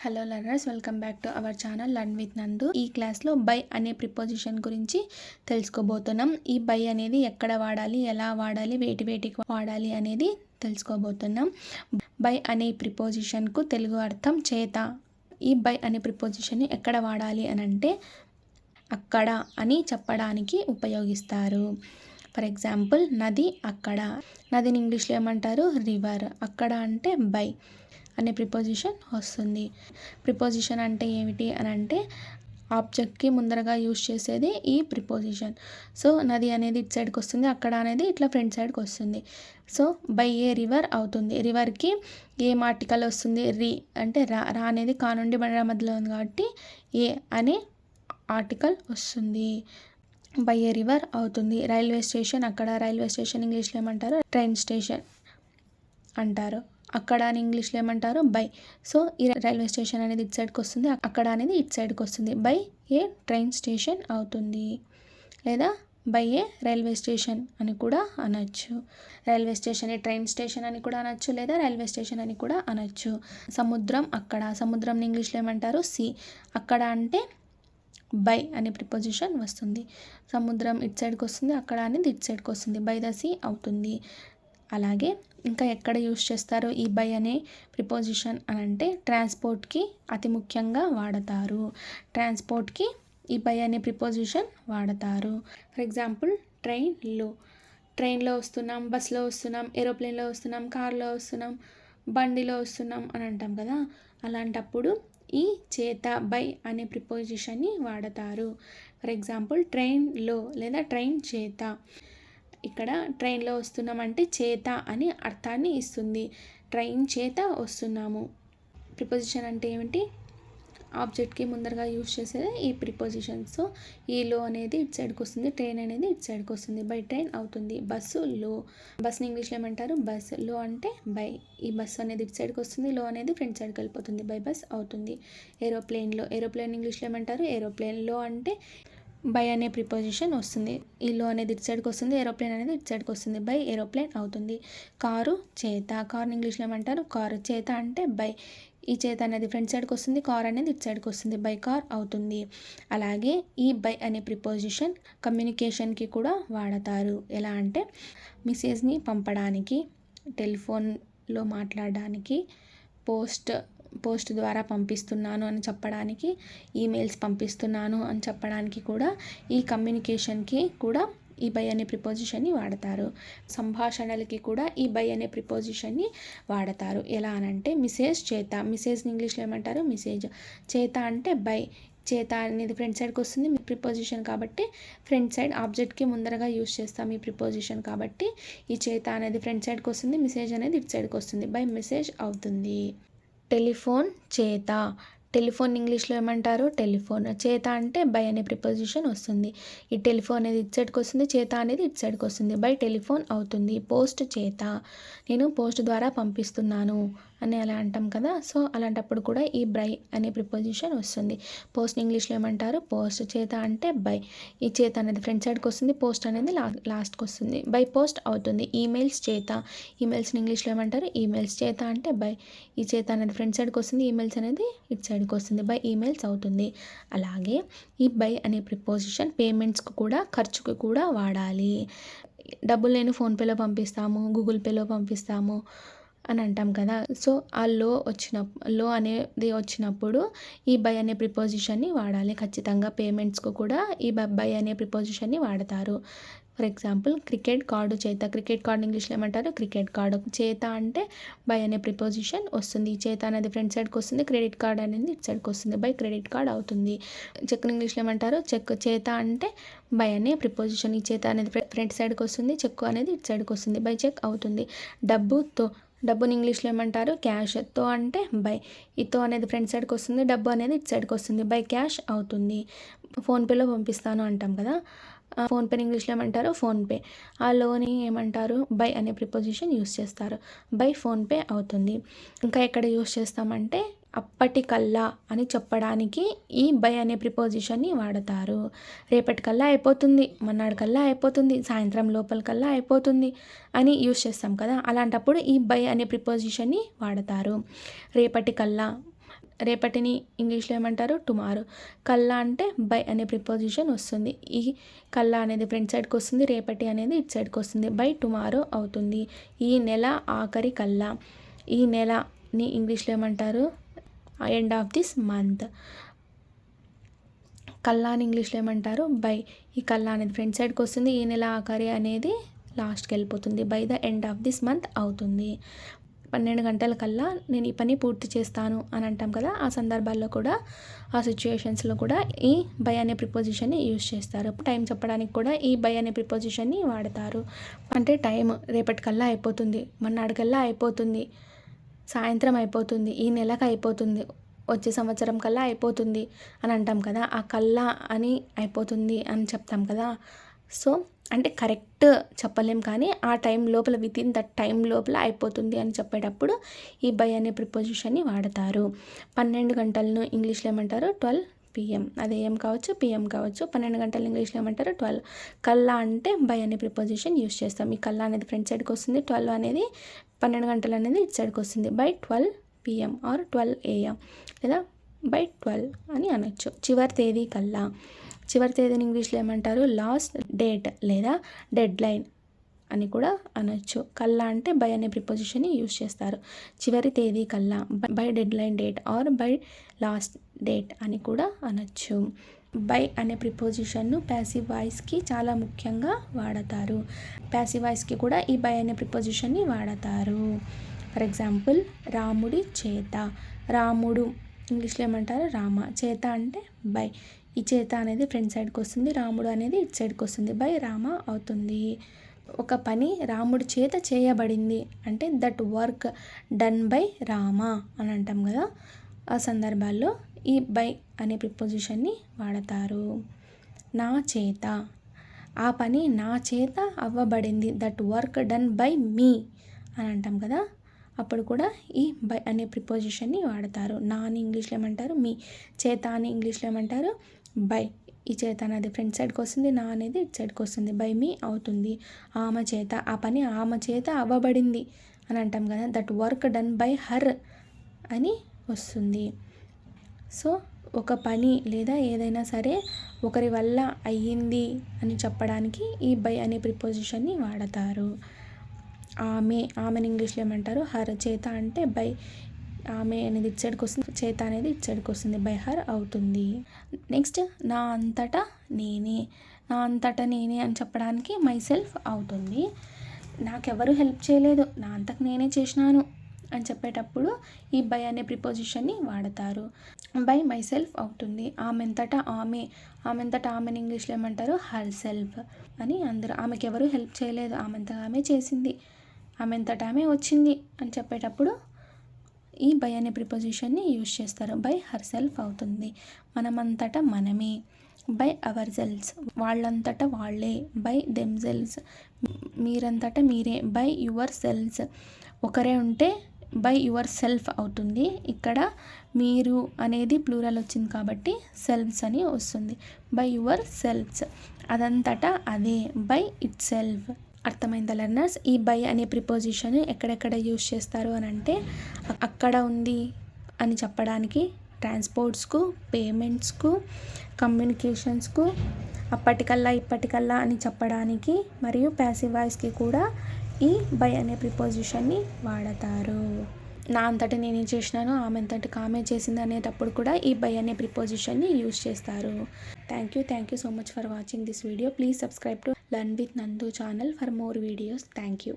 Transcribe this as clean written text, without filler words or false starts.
Hello learners, welcome back to our channel learn with నందు. ఈ క్లాస్లో బై అనే ప్రిపోజిషన్ గురించి తెలుసుకోబోతున్నాం. ఈ బై అనేది ఎక్కడ వాడాలి, ఎలా వాడాలి, వేటికి వాడాలి అనేది తెలుసుకోబోతున్నాం. బై అనే ప్రిపోజిషన్కు తెలుగు అర్థం చేత. ఈ బై అనే ప్రిపోజిషన్ని ఎక్కడ వాడాలి అని అంటే అక్కడ అని చెప్పడానికి ఉపయోగిస్తారు. ఫర్ ఎగ్జాంపుల్, నది అక్కడ. నదిని ఇంగ్లీష్లో ఏమంటారు? రివర్. అక్కడ అంటే బై అనే ప్రిపోజిషన్ వస్తుంది. ప్రిపోజిషన్ అంటే ఏమిటి అని అంటే ఆబ్జెక్ట్కి ముందరగా యూజ్ చేసేది ఈ ప్రిపోజిషన్. సో నది అనేది ఇటు సైడ్కి వస్తుంది, అక్కడ అనేది ఇట్లా ఫ్రంట్ సైడ్కి వస్తుంది. సో బై ఏ రివర్ అవుతుంది. రివర్కి ఏం ఆర్టికల్ వస్తుంది? రి అంటే రా అనేది కా నుండి బండ మధ్యలో ఉంది కాబట్టి ఏ అనే ఆర్టికల్ వస్తుంది. బై ఏ రివర్ అవుతుంది. రైల్వే స్టేషన్ అక్కడ. రైల్వే స్టేషన్ ఇంగ్లీష్లో ఏమంటారు? ట్రైన్ స్టేషన్ అంటారు. అక్కడ అని ఇంగ్లీష్లో ఏమంటారు? బై. సో ఈ రైల్వే స్టేషన్ అనేది ఇటు సైడ్కి వస్తుంది, అక్కడ అనేది ఇటు సైడ్కి వస్తుంది. బై ఏ ట్రైన్ స్టేషన్ అవుతుంది. లేదా బై ఏ రైల్వే స్టేషన్ అని కూడా అనొచ్చు. రైల్వే స్టేషన్ ఏ ట్రైన్ స్టేషన్ అని కూడా అనొచ్చు, లేదా రైల్వే స్టేషన్ అని కూడా అనొచ్చు. సముద్రం అక్కడ. సముద్రం ఇంగ్లీష్లో ఏమంటారు? సీ. అక్కడ అంటే బై అనే ప్రిపోజిషన్ వస్తుంది. సముద్రం ఇటు సైడ్కి వస్తుంది, అక్కడ అనేది ఇటు సైడ్కి వస్తుంది. బై ద సీ అవుతుంది. అలాగే ఇంకా ఎక్కడ యూస్ చేస్తారు ఈ బై అనే ప్రిపోజిషన్ అని అంటే ట్రాన్స్పోర్ట్కి అతి ముఖ్యంగా వాడతారు. ట్రాన్స్పోర్ట్కి ఈ బై అనే ప్రిపోజిషన్ వాడతారు. ఫర్ ఎగ్జాంపుల్, ట్రైన్లో వస్తున్నాం, బస్లో వస్తున్నాం, ఏరోప్లేన్లో వస్తున్నాం, కార్లో వస్తున్నాం, బండిలో వస్తున్నాం అని అంటాం కదా. అలాంటప్పుడు ఈ చేత బై అనే ప్రిపోజిషన్ని వాడతారు. ఫర్ ఎగ్జాంపుల్, ట్రైన్లో లేదా ట్రైన్ చేత. ఇక్కడ ట్రైన్లో వస్తున్నామంటే చేత అని అర్థాన్ని ఇస్తుంది. ట్రైన్ చేత వస్తున్నాము. ప్రిపోజిషన్ అంటే ఏమిటి? ఆబ్జెక్ట్కి ముందరగా యూజ్ చేసేది ఈ ప్రిపోజిషన్. సో ఈ లో అనేది ఇటు సైడ్కి వస్తుంది, ట్రైన్ అనేది ఇటు సైడ్కి వస్తుంది. బై ట్రైన్ అవుతుంది. బస్సు లో. బస్ని ఇంగ్లీష్లో ఏమంటారు? బస్. లో అంటే బై. ఈ బస్సు అనేది ఇటు సైడ్కి వస్తుంది, లో అనేది ఫ్రంట్ సైడ్కి వెళ్ళిపోతుంది. బై బస్ అవుతుంది. ఏరోప్లేన్ ఇంగ్లీష్లో ఏమంటారు? ఏరోప్లేన్. లో అంటే బై అనే ప్రిపోజిషన్ వస్తుంది. ఈ లో అనేది ఇటు సైడ్కి వస్తుంది, ఏరోప్లేన్ అనేది ఇటు సైడ్కి వస్తుంది. బై ఏరోప్లేన్ అవుతుంది. కారు చేత. కారు ఇంగ్లీష్లో ఏమంటారు? కారు. చేత అంటే బై. ఈ చేత అనేది ఫ్రంట్ సైడ్కి వస్తుంది, కార్ అనేది ఇటు సైడ్కి వస్తుంది. బై కార్ అవుతుంది. అలాగే ఈ బై అనే ప్రిపోజిషన్ కమ్యూనికేషన్కి కూడా వాడతారు. ఎలా అంటే మెసేజ్ని పంపడానికి, టెలిఫోన్లో మాట్లాడడానికి, పోస్ట్ ద్వారా పంపిస్తున్నాను అని చెప్పడానికి, ఈమెయిల్స్ పంపిస్తున్నాను అని చెప్పడానికి కూడా ఈ కమ్యూనికేషన్కి కూడా ఈ బై అనే ప్రిపోజిషన్ని వాడతారు. సంభాషణలకి కూడా ఈ బై అనే ప్రిపోజిషన్ని వాడతారు. ఎలా అనంటే మెసేజ్ చేత. మెసేజ్ని ఇంగ్లీష్లో ఏమంటారు? మెసేజ్. చేత అంటే బై. చేత అనేది ఫ్రంట్ సైడ్కి వస్తుంది, ప్రిపోజిషన్ కాబట్టి ఫ్రంట్ సైడ్ ఆబ్జెక్ట్కి ముందరగా యూజ్ చేస్తాం ఈ ప్రిపోజిషన్ కాబట్టి ఈ చేత అనేది ఫ్రంట్ సైడ్కి వస్తుంది, మెసేజ్ అనేది ఇటు సైడ్కి వస్తుంది. బై మెసేజ్ అవుతుంది. టెలిఫోన్ చేత. టెలిఫోన్ ఇంగ్లీష్లో ఏమంటారు? టెలిఫోన్. చేత అంటే బై అనే ప్రిపోజిషన్ వస్తుంది. ఈ టెలిఫోన్ అనేది ఇటు సైడ్కి వస్తుంది, చేత అనేది ఇటు సైడ్కి వస్తుంది. బై టెలిఫోన్ అవుతుంది. పోస్ట్ చేత. నేను పోస్ట్ ద్వారా పంపిస్తున్నాను అని అలా అంటాం కదా. సో అలాంటప్పుడు కూడా ఈ బై అనే ప్రిపోజిషన్ వస్తుంది. పోస్ట్ ఇంగ్లీష్లో ఏమంటారు? పోస్ట్. చేత అంటే బై. ఈ చేత అనేది ఫ్రంట్ సైడ్కి వస్తుంది, పోస్ట్ అనేది లాస్ట్కి వస్తుంది. బై పోస్ట్ అవుతుంది. ఈమెయిల్స్ చేత. ఈమెయిల్స్ని ఇంగ్లీష్లో ఏమంటారు? ఈమెయిల్స్. చేత అంటే బై. ఈ చేత అనేది ఫ్రంట్ సైడ్కి వస్తుంది, ఈమెయిల్స్ అనేది ఇటు సైడ్కి వస్తుంది. బై ఈమెయిల్స్ అవుతుంది. అలాగే ఈ బై అనే ప్రిపోజిషన్ పేమెంట్స్కి కూడా, ఖర్చుకు కూడా వాడాలి. డబ్బులు నేను ఫోన్పేలో పంపిస్తాము, గూగుల్ పేలో పంపిస్తాము అని అంటాం కదా. సో ఆ లో అనేది వచ్చినప్పుడు ఈ బై అనే ప్రిపోజిషన్ని వాడాలి ఖచ్చితంగా. పేమెంట్స్కు కూడా ఈ బై అనే ప్రిపోజిషన్ని వాడతారు. ఫర్ ఎగ్జాంపుల్, క్రికెట్ కార్డు చేత. క్రికెట్ కార్డు ఇంగ్లీష్లో ఏమంటారు? Cricket card. చేత అంటే బై అనే ప్రిపోజిషన్ వస్తుంది. చేత అనేది ఫ్రంట్ సైడ్కి వస్తుంది, క్రెడిట్ కార్డ్ అనేది ఇటు సైడ్కి వస్తుంది. బై క్రెడిట్ కార్డ్ అవుతుంది. చెక్ ఇంగ్లీష్లో ఏమంటారు? చెక్. చేత అంటే బై అనే ప్రిపోజిషన్. ఈ చేత అనేది ఫ్రంట్ సైడ్కి వస్తుంది, చెక్ అనేది ఇటు సైడ్కి వస్తుంది. బై చెక్ అవుతుంది. డబ్బుతో. డబ్బుని ఇంగ్లీష్లో ఏమంటారు? క్యాష్. తో అంటే బై. ఈ తో అనేది ఫ్రంట్ సైడ్కి వస్తుంది, డబ్బు అనేది ఇటు సైడ్కి వస్తుంది. బై క్యాష్ అవుతుంది. ఫోన్పేలో పంపిస్తాను అంటాం కదా. ఫోన్పేని ఇంగ్లీష్లో ఏమంటారు? ఫోన్పే. ఆ లోని ఏమంటారు? బై అనే ప్రిపోజిషన్ యూస్ చేస్తారు. బై ఫోన్పే అవుతుంది. ఇంకా ఎక్కడ యూస్ చేస్తామంటే అప్పటికల్లా అని చెప్పడానికి ఈ బై అనే ప్రిపోజిషన్ని వాడతారు. రేపటికల్లా అయిపోతుంది, మన్నాడికల్లా అయిపోతుంది, సాయంత్రం లోపలికల్లా అయిపోతుంది అని యూస్ చేస్తాం కదా. అలాంటప్పుడు ఈ బై అనే ప్రిపోజిషన్ని వాడతారు. రేపటికల్లా రేపటిని ఇంగ్లీష్లో ఏమంటారు టుమారో. కల్లా అంటే బై అనే ప్రిపోజిషన్ వస్తుంది. ఈ కల్లా అనేది ఫ్రంట్ సైడ్కి వస్తుంది, రేపటి అనేది ఇటు సైడ్కి వస్తుంది. బై టుమారో అవుతుంది. ఈ నెల ఆఖరి కల్లా. ఈ నెలని ఇంగ్లీష్లో ఏమంటారు ఎండ్ ఆఫ్ దిస్ మంత్. కల్లా అని ఇంగ్లీష్లో ఏమంటారు బై. ఈ కల్లా అనేది ఫ్రంట్ సైడ్కి వస్తుంది, ఈ నెల ఆఖరి అనేది లాస్ట్కి వెళ్ళిపోతుంది. By the end of this month అవుతుంది. 12 గంటల కల్లా నేను ఈ పని పూర్తి చేస్తాను అని అంటాం కదా, ఆ సందర్భాల్లో కూడా ఆ సిచ్యుయేషన్స్లో కూడా ఈ బై అనే ప్రిపోజిషన్ని యూజ్ చేస్తారు. టైం చెప్పడానికి కూడా ఈ బై అనే ప్రిపోజిషన్ని వాడతారు. అంటే టైం రేపటికల్లా అయిపోతుంది, మొన్నటికల్లా అయిపోతుంది, సాయంత్రం అయిపోతుంది, ఈ నెలకు అయిపోతుంది, వచ్చే సంవత్సరం కల్లా అయిపోతుంది అని అంటాం కదా, ఆ కల్లా అని అయిపోతుంది అని చెప్తాం కదా. సో అంటే కరెక్ట్ చెప్పలేం కానీ ఆ టైం లోపల వితిన్ దట్ టైం లోపల అయిపోతుంది అని చెప్పేటప్పుడు ఈ బై అనే ప్రిపోజిషన్ని వాడతారు. 12 గంటలను ఇంగ్లీష్లో ఏమంటారు 12 PM. అది AM కావచ్చు, PM కావచ్చు. 12 గంటలు ఇంగ్లీష్లో ఏమంటారు 12. కల్లా అంటే బై అనే ప్రిపోజిషన్ యూస్ చేస్తాం. ఈ కల్లా అనేది ఫ్రంట్ సైడ్కి వస్తుంది, 12 అనేది 12 గంటలు అనేది ఇటు సైడ్కి వస్తుంది. బై 12 PM ఆర్ 12 AM లేదా బై 12 అని అనొచ్చు. చివరి తేదీ కల్లా. చివరి తేదీని ఇంగ్లీష్లో ఏమంటారు లాస్ట్ డేట్ లేదా డెడ్ లైన్ అని కూడా అనొచ్చు. కల్లా అంటే బై అనే ప్రిపోజిషన్ని యూజ్ చేస్తారు. చివరి తేదీ కల్లా by dead line date are by last date అని కూడా అనొచ్చు. బై అనే ప్రిపోజిషన్ను ప్యాసివ్ వాయిస్కి చాలా ముఖ్యంగా వాడతారు. ప్యాసివ్ వాయిస్కి కూడా ఈ బై అనే ప్రిపోజిషన్ని వాడతారు. ఫర్ ఎగ్జాంపుల్ రాముడి చేత. రాముడు ఇంగ్లీష్లో ఏమంటారు రామ. చేత అంటే బై. ఈ చేత అనేది ఫ్రంట్ సైడ్కి వస్తుంది, రాముడు అనేది ఇటు సైడ్కి వస్తుంది. బై రామ అవుతుంది. ఒక పని రాముడి చేత చేయబడింది అంటే that work done by Rama అని అంటాం కదా, ఆ సందర్భాల్లో ఈ బై అనే ప్రిపోజిషన్ని వాడతారు. నా చేత. ఆ పని నా చేత అవ్వబడింది, దట్ వర్క్ డన్ బై మీ అని అంటాం కదా, అప్పుడు కూడా ఈ బై అనే ప్రిపోజిషన్ని వాడతారు. నా అని ఇంగ్లీష్లో ఏమంటారు మీ. చేత అని ఇంగ్లీష్లో ఏమంటారు బై. ఈ చేత అనేది ఫ్రంట్ సైడ్కి వస్తుంది, నా అనేది ఇటు సైడ్కి వస్తుంది. బై మీ అవుతుంది. ఆమె చేత. ఆ పని ఆమె చేత అవ్వబడింది అని అంటాం కదా, that work done by her అని వస్తుంది. సో ఒక పని లేదా ఏదైనా సరే ఒకరి వల్ల అయ్యింది అని చెప్పడానికి ఈ బై అనే ప్రిపోజిషన్ని వాడతారు. ఆమెని ఇంగ్లీష్లో ఏమంటారు హర్. చేత అంటే బై. ఆమె అనేది ఇటు సైడ్కి వస్తుంది, చేత అనేది ఇటు సైడ్కి వస్తుంది. బై హర్ అవుతుంది. నెక్స్ట్ నా అంతటా నేనే. నా అంతటా నేనే అని చెప్పడానికి మై సెల్ఫ్ అవుతుంది. నాకెవరు హెల్ప్ చేయలేదు, నా అంతకు నేనే చేసినాను అని చెప్పేటప్పుడు ఈ బై అనే ప్రిపోజిషన్ని వాడతారు. బై మై సెల్ఫ్ అవుతుంది. ఆమెంతటా ఆమెని ఇంగ్లీష్లో ఏమంటారు హర్ సెల్ఫ్ అని అందరూ. ఆమెకి ఎవరు హెల్ప్ చేయలేదు, ఆమెంతగా ఆమె చేసింది, ఆమెంతటా ఆమె వచ్చింది అని చెప్పేటప్పుడు ఈ బై అనే ప్రిపోజిషన్ని యూజ్ చేస్తారు. బై హర్ సెల్ఫ్ అవుతుంది. మనమంతటా మనమే. By ourselves. వాళ్ళంతటా వాళ్ళే. By themselves. మీరంతటా మీరే. By yourselves. ఒకరే ఉంటే బై యువర్ సెల్ఫ్ అవుతుంది. ఇక్కడ మీరు అనేది ప్లూరల్ వచ్చింది కాబట్టి సెల్ఫ్స్ అని వస్తుంది. By your shelves. అదంతటా అదే. By itself. అర్థమైందా లెర్నర్స్? ఈ బై అనే ప్రిపోజిషన్ ఎక్కడెక్కడ యూజ్ చేస్తారు అని అంటే అక్కడ ఉంది అని చెప్పడానికి, ట్రాన్స్పోర్ట్స్కు, పేమెంట్స్కు, కమ్యూనికేషన్స్కు, అప్పటికల్లా ఇప్పటికల్లా అని చెప్పడానికి, మరియు ప్యాసివ్ వాయిస్కి కూడా ఈ బై అనే ప్రిపోజిషన్ని వాడతారు. నా అంతటి నేనే చేసినాను, ఆమె అంతటి ఆమె చేసింది అనేటప్పుడు కూడా ఈ బై అనే ప్రిపోజిషన్ని యూజ్ చేస్తారు. Thank you so much for watching this video. Please subscribe to learn with Nandu channel for more videos. Thank you.